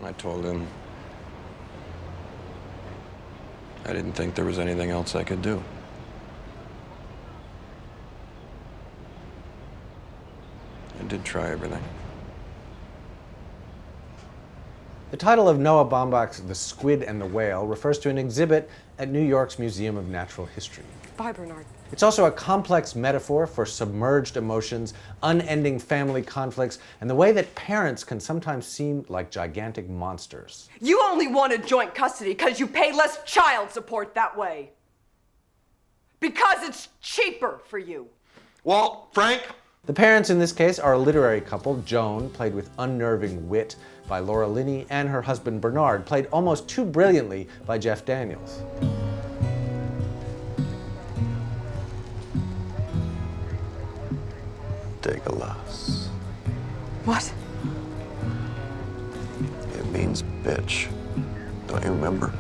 I told him I didn't think there was anything else I could do. I did try everything. The title of Noah Baumbach's The Squid and the Whale refers to an exhibit at New York's Museum of Natural History. Bye, Bernard. It's also a complex metaphor for submerged emotions, unending family conflicts, and the way that parents can sometimes seem like gigantic monsters. You only wanted joint custody because you pay less child support that way. Because it's cheaper for you. Walt, Frank? The parents in this case are a literary couple, Joan, played with unnerving wit by Laura Linney, and her husband Bernard, played almost too brilliantly by Jeff Daniels. Degalas. What? It means bitch. Don't you remember?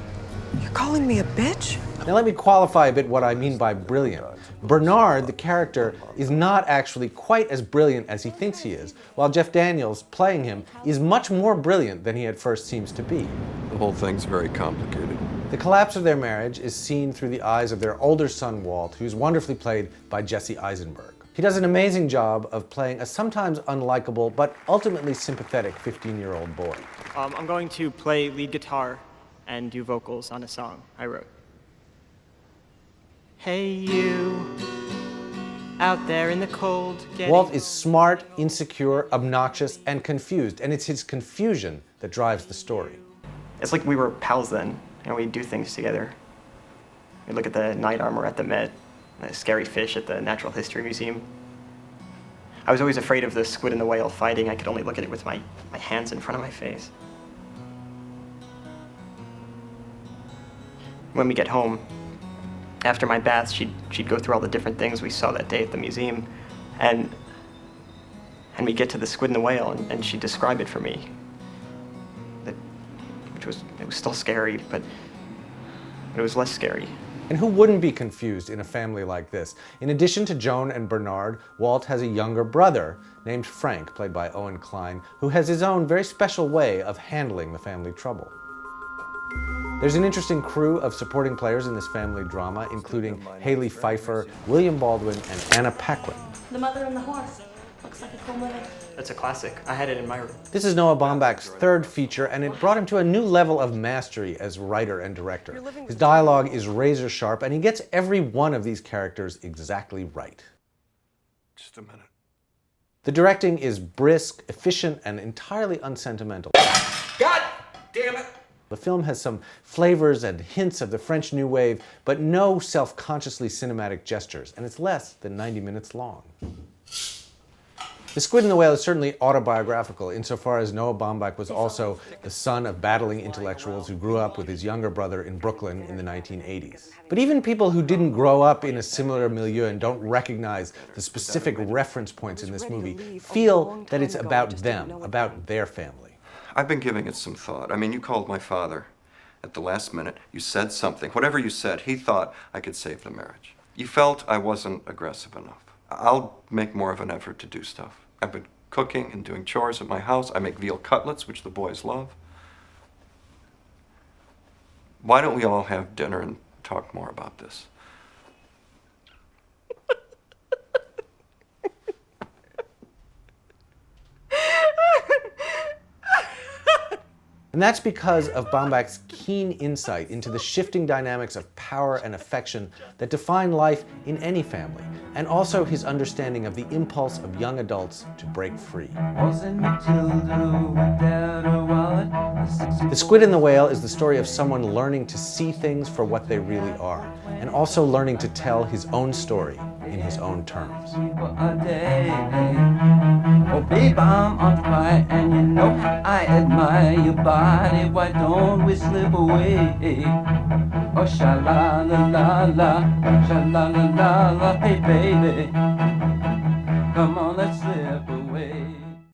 You're calling me a bitch? Now let me qualify a bit what I mean by brilliant. Bernard, the character, is not actually quite as brilliant as he thinks he is, while Jeff Daniels, playing him, is much more brilliant than he at first seems to be. The whole thing's very complicated. The collapse of their marriage is seen through the eyes of their older son, Walt, who's wonderfully played by Jesse Eisenberg. He does an amazing job of playing a sometimes unlikable, but ultimately sympathetic 15-year-old boy. I'm going to play lead guitar and do vocals on a song I wrote. Hey you, out there in the cold. Walt is smart, insecure, obnoxious, and confused, and it's his confusion that drives the story. It's like we were pals then, and we'd do things together. We'd look at the night armor at the Met, the scary fish at the Natural History Museum. I was always afraid of the squid and the whale fighting. I could only look at it with my hands in front of my face. When we get home, after my baths, she'd go through all the different things we saw that day at the museum, and we get to the squid and the whale, and she'd describe it for me. It was still scary, but it was less scary. And who wouldn't be confused in a family like this? In addition to Joan and Bernard, Walt has a younger brother named Frank, played by Owen Kline, who has his own very special way of handling the family trouble. There's an interesting crew of supporting players in this family drama, including Haley Pfeiffer, William Baldwin, and Anna Paquin. The Mother and the Horse. Looks like a cool movie. It's a classic. I had it in my room. This is Noah Baumbach's third feature, and it brought him to a new level of mastery as writer and director. His dialogue is razor sharp, and he gets every one of these characters exactly right. Just a minute. The directing is brisk, efficient, and entirely unsentimental. God damn it! The film has some flavors and hints of the French New Wave, but no self-consciously cinematic gestures, and it's less than 90 minutes long. The Squid and the Whale is certainly autobiographical, insofar as Noah Baumbach was also the son of battling intellectuals who grew up with his younger brother in Brooklyn in the 1980s. But even people who didn't grow up in a similar milieu and don't recognize the specific reference points in this movie feel that it's about them, about their family. I've been giving it some thought. I mean, you called my father at the last minute. You said something. Whatever you said, he thought I could save the marriage. You felt I wasn't aggressive enough. I'll make more of an effort to do stuff. I've been cooking and doing chores at my house. I make veal cutlets, which the boys love. Why don't we all have dinner and talk more about this? And that's because of Baumbach's keen insight into the shifting dynamics of power and affection that define life in any family, and also his understanding of the impulse of young adults to break free. The Squid and the Whale is the story of someone learning to see things for what they really are, and also learning to tell his own story in his own terms. Oh, babe, I'm on fire, and you know I admire your body. Why don't we slip away? Oh, sha-la-la-la-la, sha-la-la-la-la, hey, baby. Come on, let's